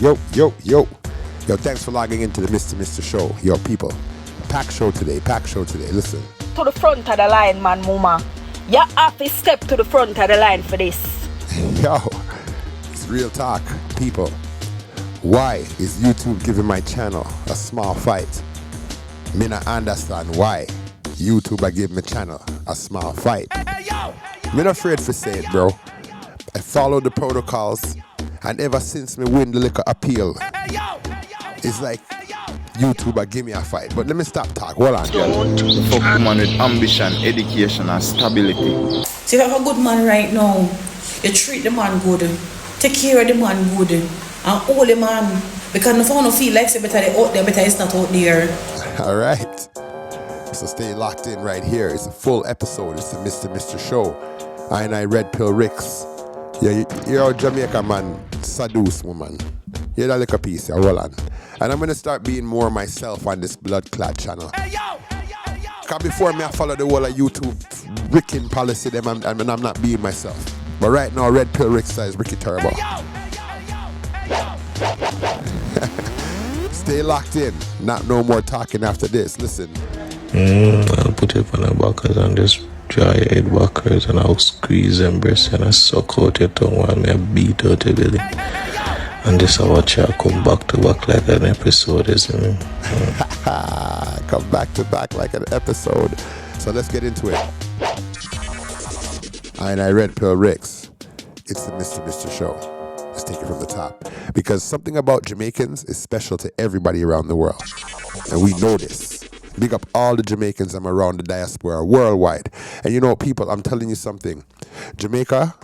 Yo, yo, yo. Yo, thanks for logging into the Mr. Show. Yo, people. Pack show today. Listen. To the front of the line, man, mama. You have to step to the front of the line for this. Yo, it's real talk, people. Why is YouTube giving my channel a small fight? Me not understand why YouTube are giving my channel a small fight. Me not afraid for say it, bro. I follow the protocols, and ever since me win the liquor appeal, it's like YouTube are give me a fight. But let me stop talk. Hold on, girl. Fuck man with ambition, education and stability. So if you have a good man right now, you treat the man good, take care of the man good, and hold the man. Because if I don't feel like it's better they out there, better it's not out there. All right. So stay locked in right here. It's a full episode. It's the Mr. Show. I redpillrixter. Yeah, you're a Jamaican man, seduce woman. You're that little piece, yeah, roll on. And I'm gonna start being more myself on this blood clot channel. Cause before me I follow the whole of YouTube wricking policy them and I'm not being myself. But right now redpillrixter is Ricky Turbo. Stay locked in. Not no more talking after this. Listen. I'll put it on the backers and just dry head backers and I'll squeeze and breast and I suck out your tongue while me I beat out your belly. And this I watch you come back to back like an episode, isn't it? Come back to back like an episode. So let's get into it. I redpillrixter. It's the Mr. Show. Let's take it from the top. Because something about Jamaicans is special to everybody around the world. And we know this. Big up all the Jamaicans I'm around the diaspora worldwide. And you know, people, I'm telling you something. Jamaica,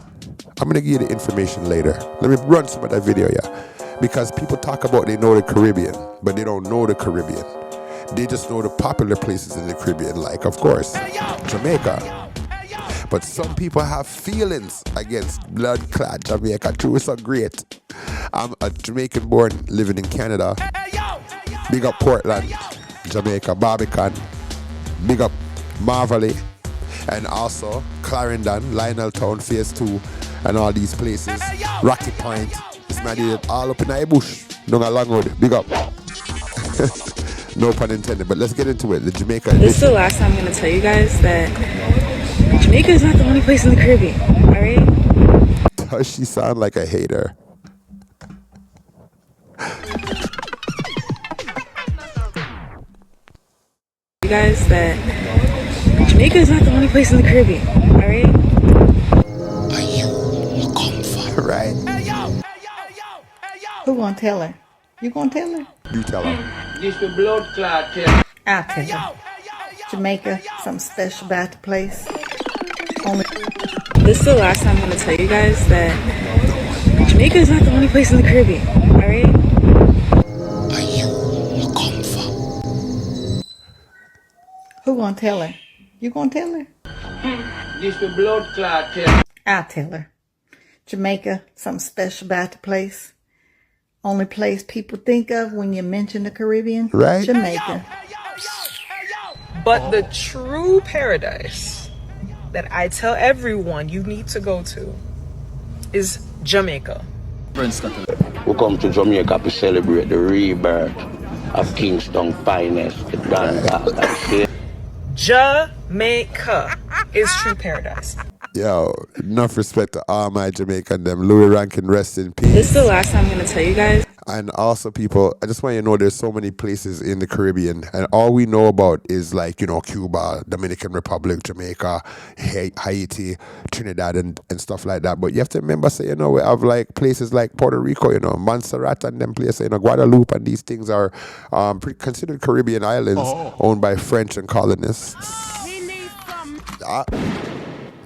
I'm going to give you the information later. Let me run some of that video, yeah. Because people talk about they know the Caribbean, but they don't know the Caribbean. They just know the popular places in the Caribbean, like, of course, Jamaica. But some people have feelings against blood-clad Jamaica. True, it's so great. I'm a Jamaican born living in Canada. Big up Portland, Jamaica, Barbican. Big up Marvelly. And also Clarendon, Lioneltown, Phase 2, and all these places. Rocky Point. It's my deal all up in the bush. Down a long road. Big up. No pun intended. But let's get into it. The Jamaica edition. This is the last time I'm going to tell you guys that Jamaica is not the only place in the Caribbean, alright? Does she sound like a hater? You guys that Jamaica is not the only place in the Caribbean, alright? Are you comfort? Right. Who gonna tell her? You gonna tell her? You tell her. This the blood clot. I'll tell her. Jamaica, something special about the place. Only This is the last time I'm going to tell you guys that Jamaica is not the only place in the Caribbean, alright? Are you comfort? who gonna tell her? You gonna tell her? This the blood clot. I'll tell her. Jamaica, something special about the place. Only place people think of when you mention the Caribbean. Right. Jamaica. But the true paradise that I tell everyone you need to go to is Jamaica. We come to Jamaica to celebrate the rebirth of Kingston finest, the dance. Jamaica is true paradise. Yo, enough respect to all my Jamaican them. Louis Rankin, rest in peace. This is the last time I'm going to tell you guys. And also, people, I just want you to know there's so many places in the Caribbean, and all we know about is, like, you know, Cuba, Dominican Republic, Jamaica, Haiti, Trinidad, and stuff like that. But you have to remember, say, you know, we have like places like Puerto Rico, you know, Montserrat and them places, you know, Guadeloupe, and these things are considered Caribbean islands owned by French and colonists.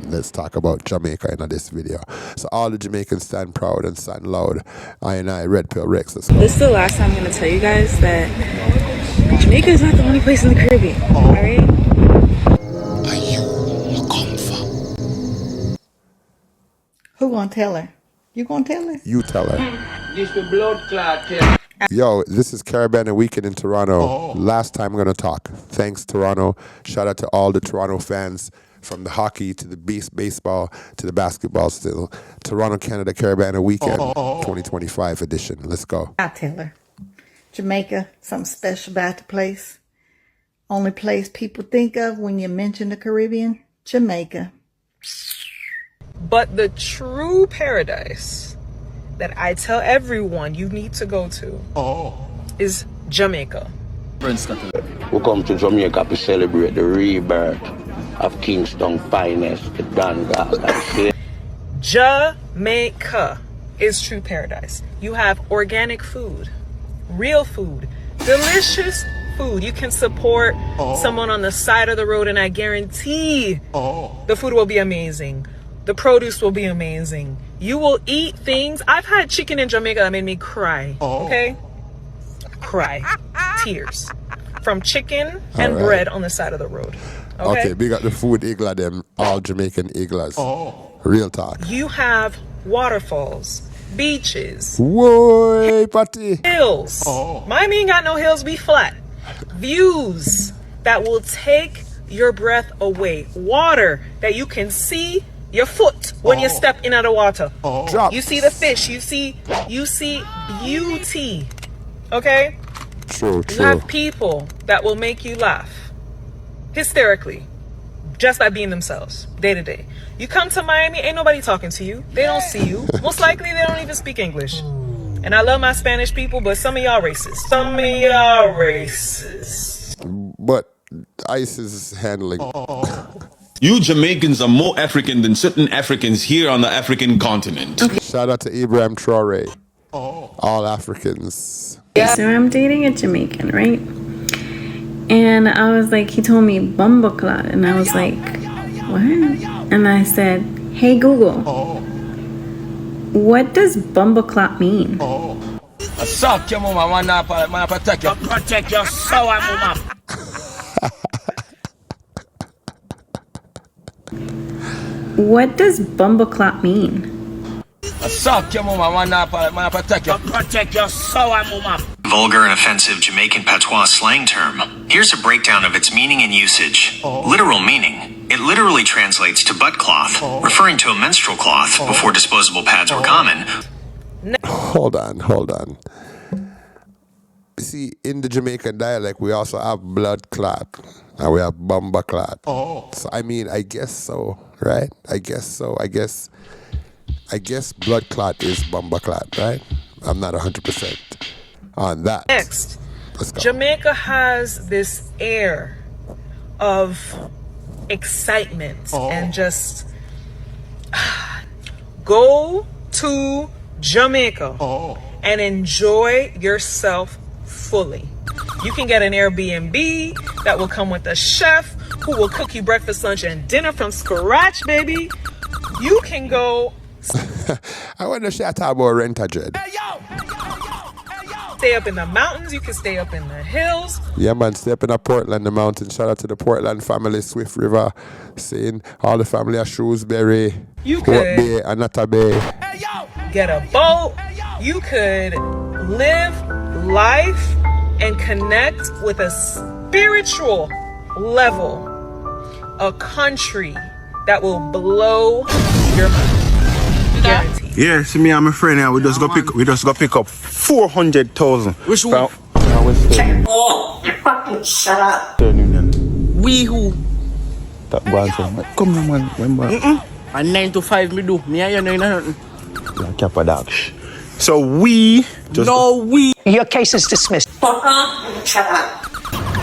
Let's talk about Jamaica in this video. So all the Jamaicans stand proud and stand loud. I redpillrixter. This is the last time I'm going to tell you guys that Jamaica is not the only place in the Caribbean, alright? Are you comfort? Who gonna tell her? You gonna tell her? You tell her. This the blood clot. Yo, this is Caribbean Weekend in Toronto. Last time I'm going to talk. Thanks, Toronto. Shout out to all the Toronto fans. from the hockey to the baseball to the basketball still. Toronto, Canada, Caribbean Weekend 2025 edition. Let's go. I tell her. Jamaica, something special about the place. Only place people think of when you mention the Caribbean, Jamaica. But the true paradise that I tell everyone you need to go to is Jamaica. We come to Jamaica to celebrate the rebirth of Kingston's finest, the Danga. Jamaica is true paradise. You have organic food, real food, delicious food. You can support someone on the side of the road, and I guarantee the food will be amazing. The produce will be amazing. You will eat things. I've had chicken in Jamaica that made me cry. Okay? Cry. Tears. From chicken and bread on the side of the road. Okay, big up the food igla them, all Jamaican iglas. Real talk. You have waterfalls, beaches, whoa, party, hills. Miami ain't got no hills, be flat. Views that will take your breath away. Water that you can see your foot when you step in the water. You see the fish. You see beauty. Okay? True. You have people that will make you laugh hysterically just by being themselves day to day. You come to Miami, ain't nobody talking to you. They don't see you. Most likely they don't even speak English. And I love my Spanish people, but some of y'all racist. But ICE is handling. You Jamaicans are more African than certain Africans here on the African continent. Shout out to Ibrahim Traore. All Africans. So I'm dating a Jamaican, right? And I was like, he told me bumbleclot, and I was like, what? And I said, hey Google, what does bumbleclot mean? I suck your mama, man, protect you. Protect your sour mama. What does bumbleclot mean? I suck your mama, man, protect you. Protect your sour mama. Vulgar and offensive Jamaican patois slang term. Here's a breakdown of its meaning and usage. Literal meaning. It literally translates to butt cloth, referring to a menstrual cloth before disposable pads were common. Hold on. See, in the Jamaican dialect, we also have blood clot and we have bumba clot. So I mean, I guess so, right? I guess so. I guess blood clot is bumba clot, right? I'm not 100% on that. Next, let's go. Jamaica has this air of excitement and just go to Jamaica and enjoy yourself fully. You can get an Airbnb that will come with a chef who will cook you breakfast, lunch, and dinner from scratch, baby. You can go. I want to shout out about Renta Dread. Stay up in the mountains. You can stay up in the hills. Yeah, man, stay up in Portland, the mountain. Shout out to the Portland family, Swift River, seeing all the family of Shrewsbury, Hope Bay, Anata Bay. Get a boat. You could live life and connect with a spiritual level, a country that will blow your mind. Guaranteed. Yeah, see me and my friend here, we just go pick up 400,000. Which one? Oh, fucking shut up. We who? That one, come on, man. Remember? And 9 to 5 me do. Me and you know nothing. Yeah, cap a dog. So we just... No, we. Your case is dismissed. Shut up.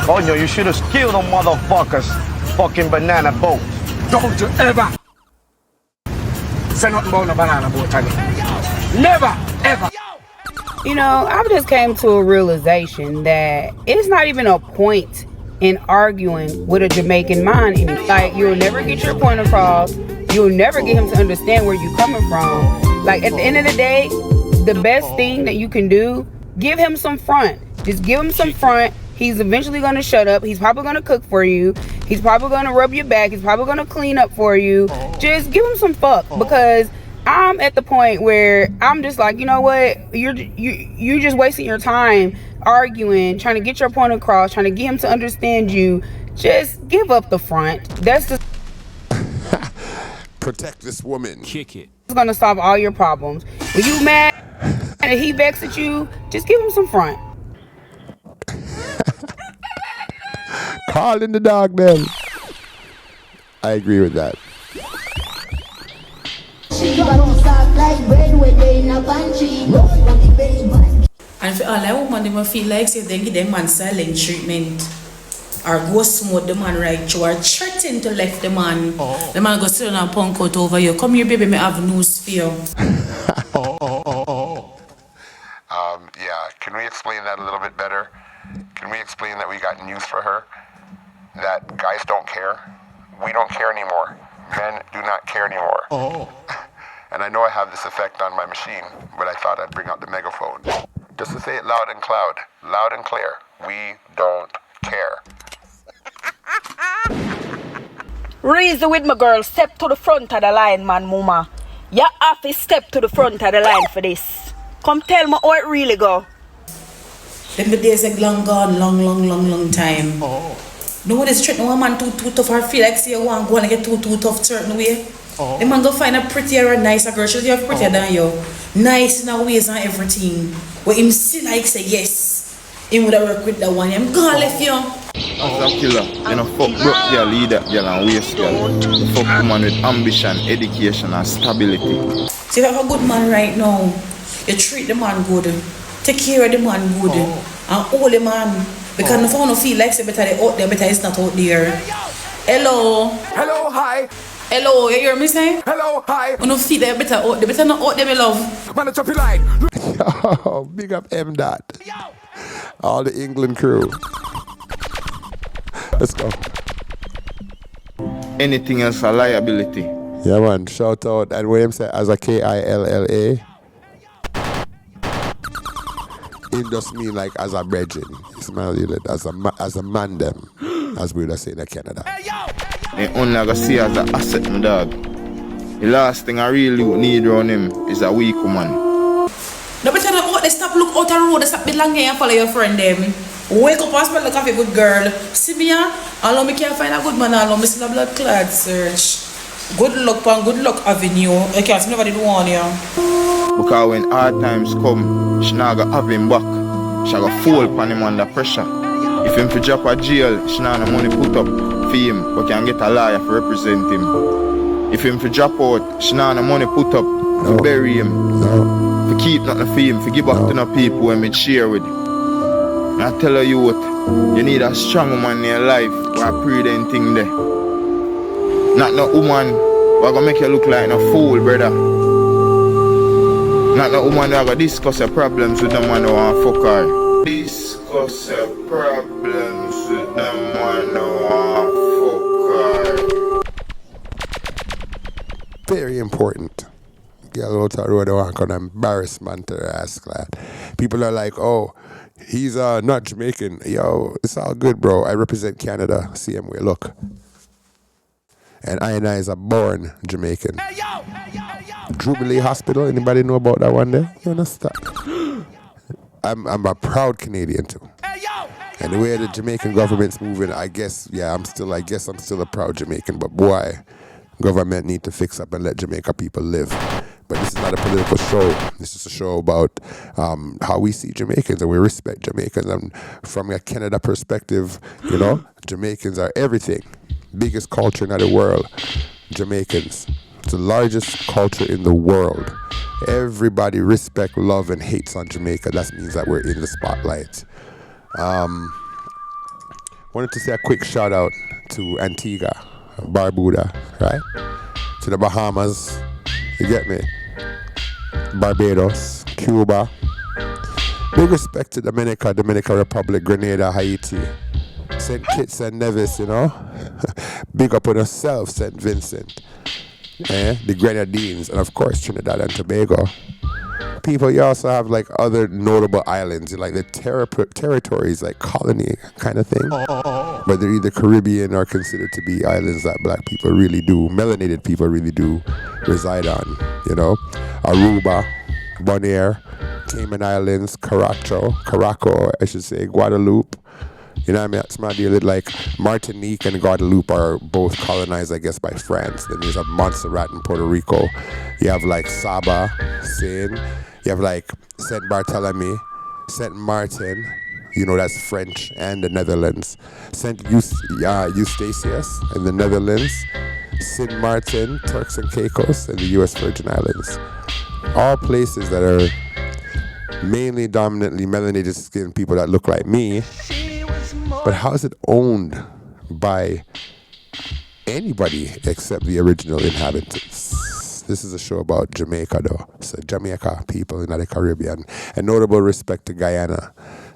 Oh, no, you should have killed them motherfuckers. Fucking banana boat. Don't you ever say nothing about a banana boat again. Never, ever. You know, I've just came to a realization that it's not even a point in arguing with a Jamaican mind. Like, you'll never get your point across. You'll never get him to understand where you're coming from. Like, at the end of the day, the best thing that you can do, give him some front. Just give him some front. He's eventually going to shut up. He's probably going to cook for you. He's probably going to rub your back. He's probably going to clean up for you. Just give him some fuck, because I'm at the point where I'm just like, you know what? You're just wasting your time arguing, trying to get your point across, trying to get him to understand you. Just give up the front. That's the Protect this woman. Kick it. It's gonna solve all your problems. When you mad and he vexed at you, just give him some front. Call in the dog then. I agree with that. And for all that woman, they might feel like say they give them man silent treatment. Or go smooth the man right through, or threaten to left the man. The man go sit down and punk out over you. Come here, baby, me have news for you. Yeah, can we explain that a little bit better? Can we explain that we got news for her? That guys don't care. We don't care anymore. Men do not care anymore. And I know I have this effect on my machine, but I thought I'd bring out the megaphone. Just to say it loud and clear. We don't care. Reason with my girl, step to the front of the line, man, mama. You have to step to the front of the line for this. Come tell me how it really go. Them the days are long gone, long time. No one is treating one man too tough or feel like say you want to go and get too tough certain way. The man go find a prettier and nicer girl. She'll have prettier than you. Nice in her ways and everything. But him still like say yes. Him would have worked with that one. I'm gonna left you. As a killer, you know, fuck broke girl, leader girl and waste girl. You fuck woman with ambition, education and stability. So if you have a good man right now, you treat the man good, take care of the man good, and hold the man. Because if I don't feel like say better they out there, better it's not out there. Hello. Hello, hi. Hello, you hear me say? Hello, hi. I don't feel like better out there, better not out there, my love. Man, it's up your line. Yo, big up M. Dot. All the England crew. Let's go. Anything else a liability. Yeah, man. Shout out. And William said, as a Killa, it just mean like as a brethren. It's as a man them, as we would say in Canada. They only gonna see as an asset, my dog. The last thing I really need around him is a weak woman. No better not out there, stop look out the road, stop be long and follow your friend them. Wake up and smell like a good girl. See me here, allow me can't find a good man, allow me still a blood clot search. Good luck avenue. I can't nobody do one here. Because when hard times come, she not gonna have him back. She gonna fall upon him under pressure. If him for drop a jail, she not no money put up for him, but can get a lawyer to represent him. If him for drop out, she not no money put up to bury him. To keep nothing for him, to give back to no people when me share with him. And I tell her youth, you need a strong woman in your life who are prudent thing there. Not no woman who are gonna make you look like a fool, brother. Not no woman who are gonna discuss your problems with the man who want fuck her. Discuss your problems with the man who want fuck her. Very important. Get a little to the road, I want an embarrassment to their ass, lad. People are like, oh, he's not Jamaican. Yo, it's all good, bro. I represent Canada. Same way, look. And I is a born Jamaican. Jubilee Hospital, anybody know about that one there? You understand? I'm a proud Canadian too. And the way the Jamaican government's moving, I guess I'm still a proud Jamaican, but boy, government need to fix up and let Jamaica people live. But this is not a political show. This is a show about how we see Jamaicans and we respect Jamaicans. And from a Canada perspective, you know, Jamaicans are everything. Biggest culture in the world, Jamaicans. It's the largest culture in the world. Everybody respect, love, and hates on Jamaica. That means that we're in the spotlight. Wanted to say a quick shout out to Antigua, Barbuda, right? To the Bahamas, you get me? Barbados, Cuba. Big respect to Dominica, Dominican Republic, Grenada, Haiti, St. Kitts and Nevis, you know? Big up on yourself, St. Vincent. The Grenadines, and of course Trinidad and Tobago. People, you also have like other notable islands, like the territories, like colony kind of thing. But they're either Caribbean or considered to be islands that black people really do, melanated people really do reside on, you know. Aruba, Bonaire, Cayman Islands, Caraco, I should say, Guadeloupe, You know what I mean? It's my deal. Like Martinique and Guadeloupe are both colonized, I guess, by France. Then there's a Montserrat in Puerto Rico. You have like Saba, Seine. You have like Saint Barthélemy, Saint Martin. You know, that's French and the Netherlands. Saint Eustatius in the Netherlands. Saint Martin, Turks and Caicos in the U.S. Virgin Islands. All places that are mainly dominantly melanated skinned people that look like me. But how is it owned by anybody except the original inhabitants? This is a show about Jamaica, though. So Jamaica people in the Caribbean. And notable respect to Guyana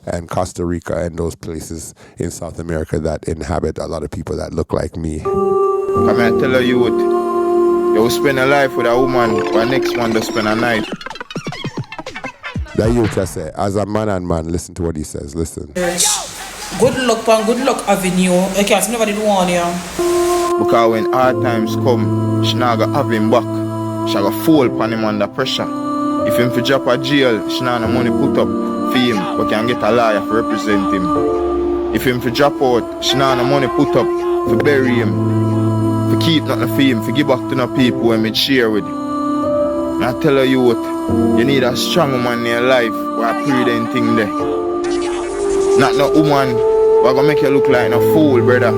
and Costa Rica and those places in South America that inhabit a lot of people that look like me. Come and tell you what, you will spend a life with a woman, but next one to spend a night. That you just say, as a man and man, listen to what he says, listen. Good luck, pan, good luck avenue. I can't never did warn you. Because when hard times come, she not gonna have him back. She gonna fall upon him under pressure. If him for drop a jail, she not no money put up for him, but can get a lawyer to represent him. If him for drop out, she not no money put up for bury him, for keep nothing for him, for give back to no people when me share with him. And I tell her you what, you need a strong woman in your life who are prudent thing there. Not no woman who are gonna make you look like no fool, brother.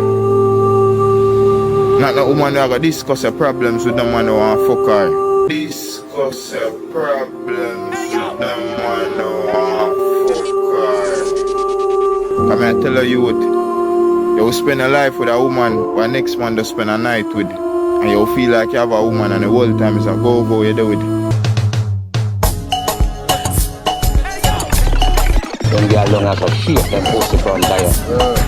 Not no woman who are gonna discuss your problems with the man who want fuck her. Discuss your problems with the man who want fuck her. Come here, tell her you what, you will spend a life with a woman who next man to spend a night with. And you feel like you have a woman and the whole time is a go-go you do it. Don't get long as a shit and pussy from there.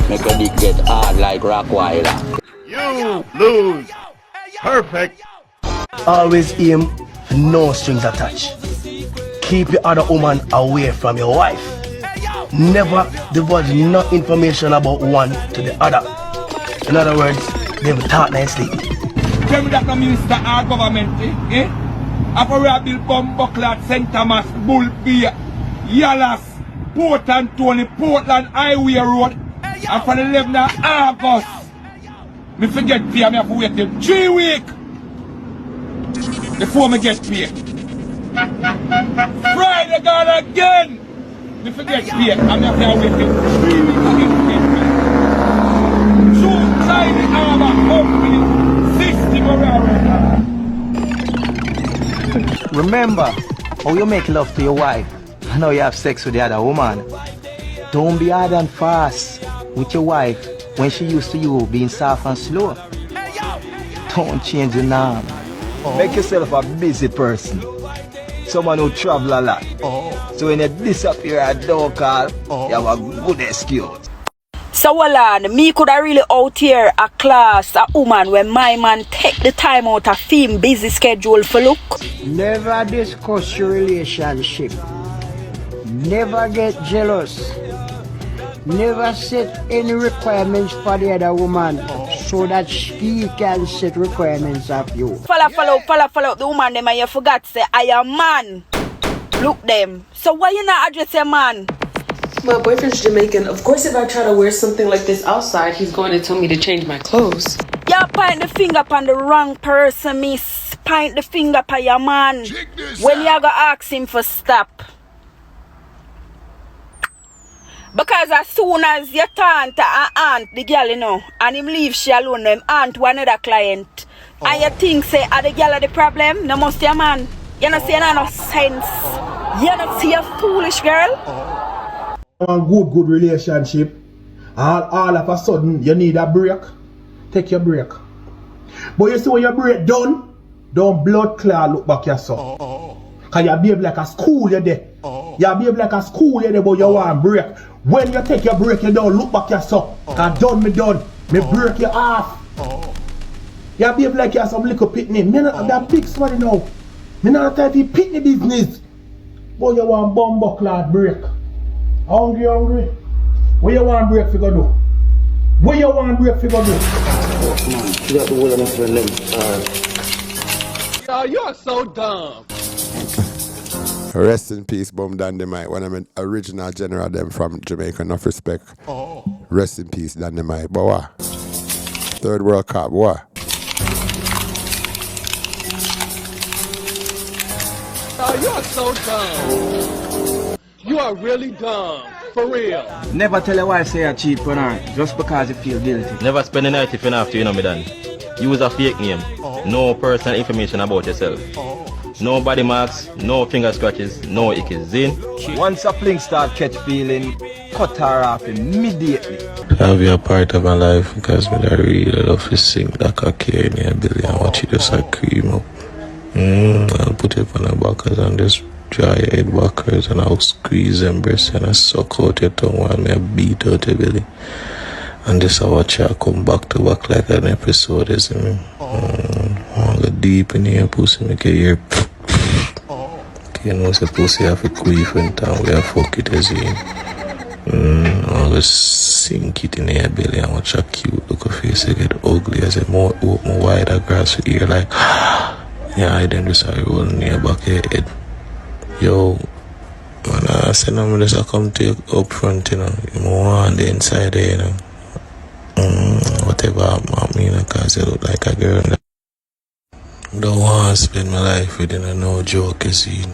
Make your dick get hard like Rockweiler. You lose. Perfect. Always aim for no strings attached. Keep your other woman away from your wife. Never divulge no information about one to the other. In other words, they will talk nicely. Tell me that the minister our government, eh? After we build Bumbleclad, St. Thomas, Bull Beer, Yallas, Port Anthony, Portland Highway Road, and for the 11th of August, me forget pay, I have to wait till 3 weeks before me get paid. Friday gone again, me forget pay, I have to wait till 3 weeks again to get paid. June Friday, I have a company. Remember how you make love to your wife and how you have sex with the other woman. Don't be hard and fast with your wife when she used to you being soft and slow. Don't change the norm. Make yourself a busy person. Someone who travel a lot. So when you disappear at door call, you have a good excuse. So Wallan, me coulda really out here a class, a woman when my man take the time out of him busy schedule for look. Never discuss your relationship. Never get jealous. Never set any requirements for the other woman so that she can set requirements of you. Follow the woman them and you forgot say I am man. Look them. So why you not address your man? My boyfriend's Jamaican. Of course, if I try to wear something like this outside, he's going to tell me to change my clothes. You point the finger upon the wrong person, miss. Point the finger upon your man. When you go ask him for stop. Because as soon as your aunt, the girl, you know, and him leave she alone, him aunt to another client. And you think say, are the girl the problem? No must your man. You not see no sense. You not see a foolish girl. A good relationship, all of a sudden you need a break. Take your break. But you see when your break done, don't blood clot look back yourself. Cause you behave like a school you there. You behave like a school you there, but you want break. When you take your break, you don't look back yourself. Cause done. Me break you off. You behave like you're some little pitney. Me not that big smarty now. Me not type of pitney business. But you want bumbo clot break. Hungry. What you want break for go do? What you want break for go do? Man, you got the whole of my friend them. Oh, you are so dumb. Rest in peace, Bum Dynamite, one of the original general them from Jamaica, enough respect. Rest in peace, Dynamite. But what? Third World Cup, what? Oh, you are so dumb. You are really dumb. For real. Never tell your wife say you're cheap on her just because you feel guilty. Never spend the night if you don't have to, you know me, Dan. Use a fake name. No personal information about yourself. No body marks, no finger scratches, no ickies. Zin? Once a fling start catch feeling, cut her off immediately. Have you a part of my life because I really love to sing like a care in your belly and watch you just like cream up. I'll put it on the backers and just dry your head backers and I'll squeeze and breast and I suck out your tongue while I beat out your belly. And this I watch you come back to back like an episode, isn't it? I'll go deep in your pussy, make you hear. You know, it's a pussy have a queef in town where I fuck it as in. I'll just sink it in your belly and watch a cute look of face get ugly as a more wider grass with ear like yeah, I then just rolling your back of your head. Yo, man, I said no, I just come to you up front, you know. You want the inside there, you know. Whatever I mean, because you look like a girl. Don't want to spend my life with you, no joke, you see.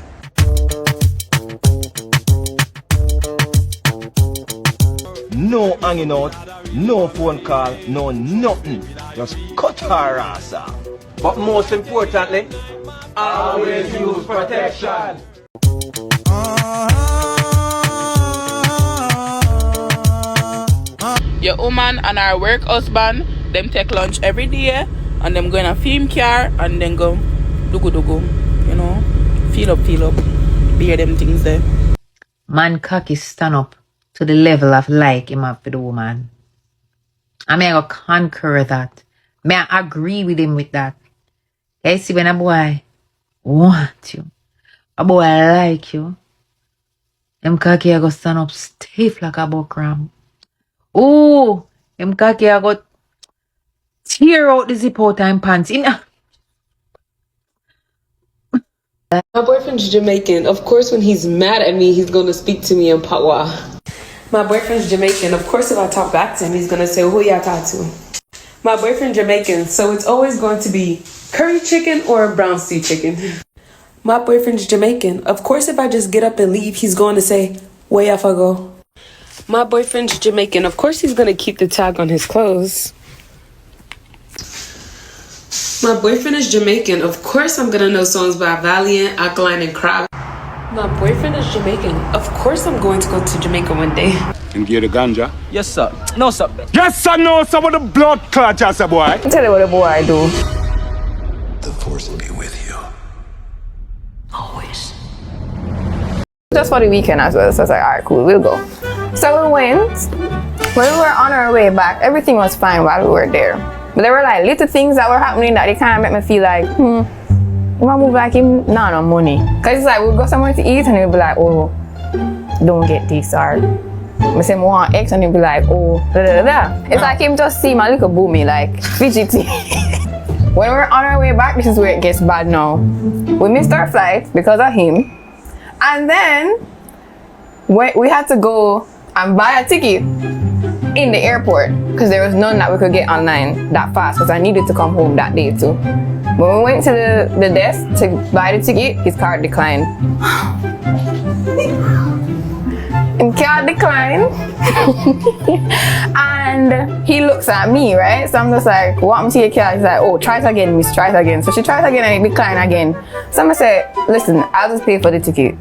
No hanging out, no phone call, no nothing. Just cut her ass off. But most importantly, always use protection. Your woman and our work husband, them take lunch every day and them go in a film car and then go dugu, you know, feel up, bear them things there. Man cocky stand up to the level of like him up for the woman. I mean, I go conquer that. May I agree with him with that. You see, when a boy want you, a boy like you, him cocky I go stand up stiff like a buckram. Ooh, him cocky I go tear out the zip out and pants. My boyfriend's Jamaican. Of course, when he's mad at me, he's going to speak to me in Patois. My boyfriend's Jamaican. Of course, if I talk back to him, he's going to say, who ya talk to? My boyfriend's Jamaican, so it's always going to be curry chicken or brown stew chicken. My boyfriend's Jamaican. Of course, if I just get up and leave, he's going to say, where ya go? My boyfriend's Jamaican. Of course, he's going to keep the tag on his clothes. My boyfriend is Jamaican. Of course I'm gonna know songs by Valiant, Alkaline, and Crab. My boyfriend is Jamaican. Of course I'm going to go to Jamaica one day. And get the ganja? Yes, sir. No, sir. Yes, sir, no, sir, with the blood clot, yes, sir, boy. I'll tell you what the boy do. The force will be with you. Always. Just for the weekend as well, so I was like, alright, cool, we'll go. So we went. When we were on our way back, everything was fine while we were there. But there were like little things that were happening that they kind of make me feel like, you might move like him, no money. Cause it's like we'll go somewhere to eat and he'll be like, oh, don't get this, or I say, I want X, and he'll be like, oh, da da da. It's like him just see my little boomy, like fidgety. When we're on our way back, this is where it gets bad now. We missed our flight because of him, and then we had to go and buy a ticket in the airport because there was none that we could get online that fast because I needed to come home that day too. When we went to the desk to buy the ticket, his card declined. And card declined. And he looks at me, right? So I'm just like, what happened to your card? He's like, oh, try it again, miss, try it again. So she tries again and it declined again. So I'm gonna say, listen, I'll just pay for the ticket.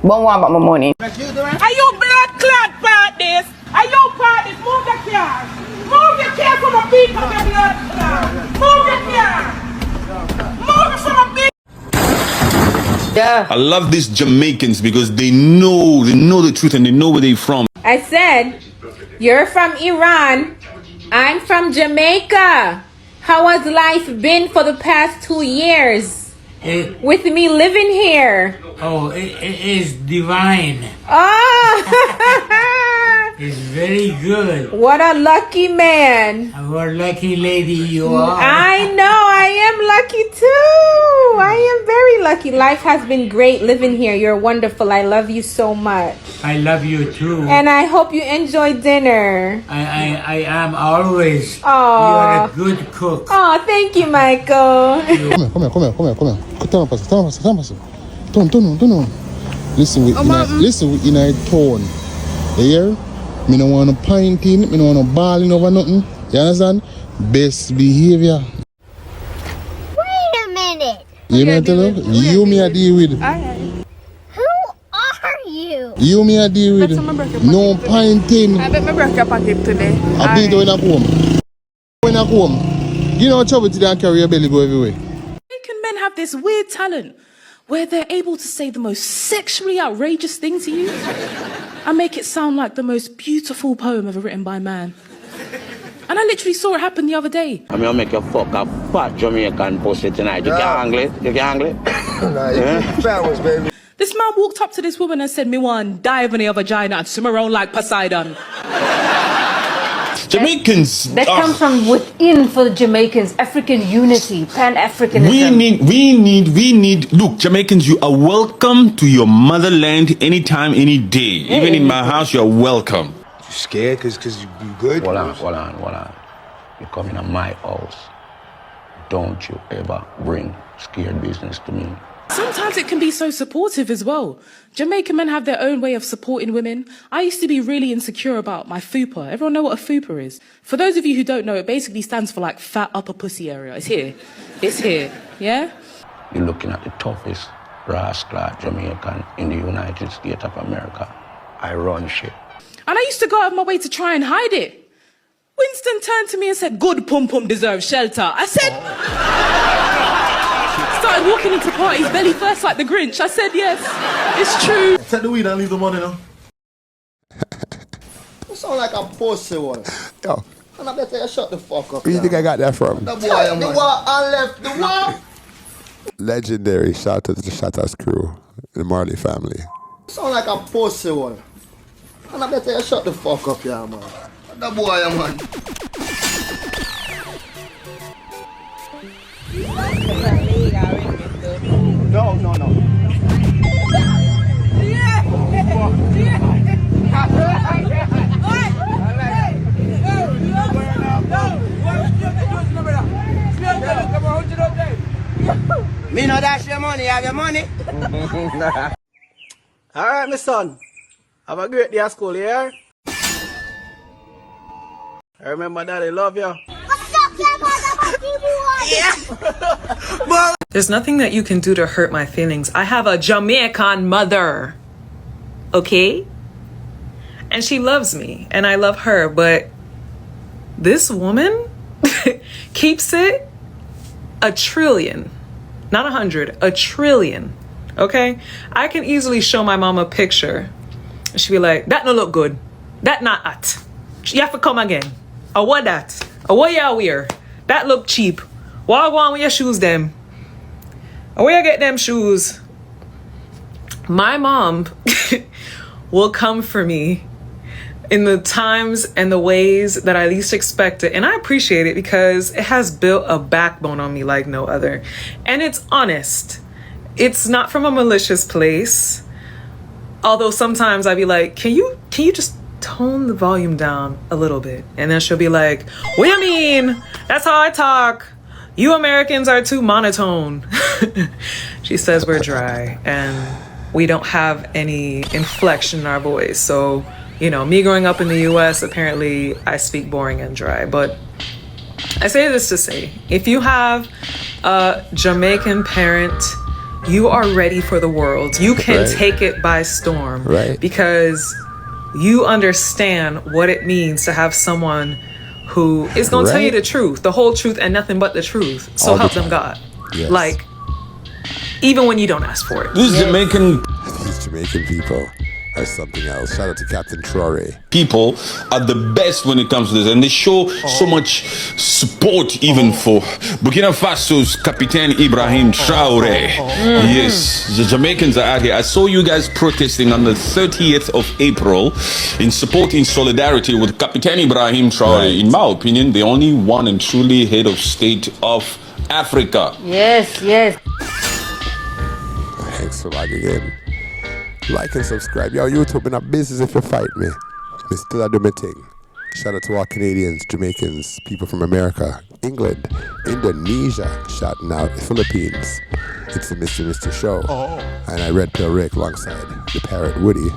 Don't worry about my money. Are you blood clot part this? Are you part this? Move the car. Move the car from a beat of the blood clot. Move the car. Move it from a beat. I love these Jamaicans because they know the truth and they know where they're from. I said, you're from Iran. I'm from Jamaica. How has life been for the past 2 years? With me living here. Oh, it is divine. Oh! It's very good. What a lucky man. What a lucky lady you are. I know, I am lucky too. I am very lucky. Life has been great living here. You're wonderful. I love you so much. I love you too. And I hope you enjoy dinner. I am always. Oh. You are a good cook. Oh, thank you, Michael. Come here. Turn. Listen with in a tone. You hear? Me no want no pinting, me no want no balling over nothing. You understand? Best behavior. Wait a minute. You know what I tell you? You me a deal with. Who are you? You me a deal with. No pinting. I bet my birthday pocket today. I beat you in a comb. In a comb. You know trouble today and carry your belly go everywhere. Jamaican men have this weird talent where they're able to say the most sexually outrageous thing to you and make it sound like the most beautiful poem ever written by a man. And I literally saw it happen the other day. I'm gonna make you fuck a fat Jamaican pussy tonight. You can't handle it? You can't handle it? Nah, Flowers, baby. This man walked up to this woman and said, "Me want dive in your vagina and swim around like Poseidon." Jamaicans. That comes from within for the Jamaicans. African unity, Pan-Africanism. We need. Look, Jamaicans, you are welcome to your motherland anytime, any day. Even in my house, you're welcome. You scared because you good? Hold on. You come in my house. Don't you ever bring scared business to me. Sometimes it can be so supportive as well. Jamaican men have their own way of supporting women. I used to be really insecure about my fupa. Everyone know what a fupa is? For those of you who don't know, it basically stands for like fat upper pussy area. It's here. Yeah? You're looking at the toughest rascal Jamaican in the United States of America. I run shit. And I used to go out of my way to try and hide it. Winston turned to me and said, "Good pum-pum deserves shelter." I said... Started walking into parties belly first like the Grinch. I said, yes, it's true. Take the weed and leave the money now. You sound like a pussy one. Yo. And I better you shut the fuck up. Where do you think I got that from? The boy, the war and left the war. Legendary. Shout out to the Shatters crew, the Marley family. You sound like a pussy one. And I better you shut the fuck up, yeah, man. The boy, man. No. Me no dash your money, have your money. Alright, my son. Have a great day at school, yeah? I remember Daddy love you. There's nothing that you can do to hurt my feelings. I have a Jamaican mother, okay? And she loves me, and I love her, but this woman keeps it a trillion, not 100, a trillion, okay? I can easily show my mom a picture. She'll be like, "That no look good. That not at. You have to come again. Or what that? Or what you wear? That look cheap. Why go on with your shoes them? Or where you get them shoes?" My mom will come for me in the times and the ways that I least expect it. And I appreciate it because it has built a backbone on me like no other. And it's honest. It's not from a malicious place. Although sometimes I'd be like, can you just tone the volume down a little bit? And then she'll be like, "What do you mean? That's how I talk. You Americans are too monotone." She says we're dry and we don't have any inflection in our voice. So, you know, me growing up in the US, apparently I speak boring and dry. But I say this to say, if you have a Jamaican parent, you are ready for the world. You can take it by storm. Right. Because you understand what it means to have someone who is going to tell you the truth, the whole truth and nothing but the truth. So All the help them time. God. Yes. Like, even when you don't ask for it. These Jamaican people, or something else. Shout out to Captain Traore. People are the best when it comes to this, and they show so much support even for Burkina Faso's Captain Ibrahim Traore. Yes, the Jamaicans are out here. I saw you guys protesting on the 30th of April in support, in solidarity with Captain Ibrahim Traore. In my opinion, the only one and truly head of state of Africa. Yes, yes. Thanks for logging in. Like and subscribe. Yo, YouTube in a business if you fight me. Me still do my thing. Shout out to all Canadians, Jamaicans, people from America, England, Indonesia, shouting out the Philippines. It's the Mr. Show. And I Red Pill Rick alongside the Parrot Woody.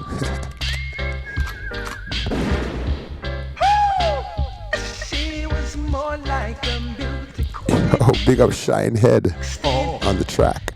Oh, big up Shine Head on the track.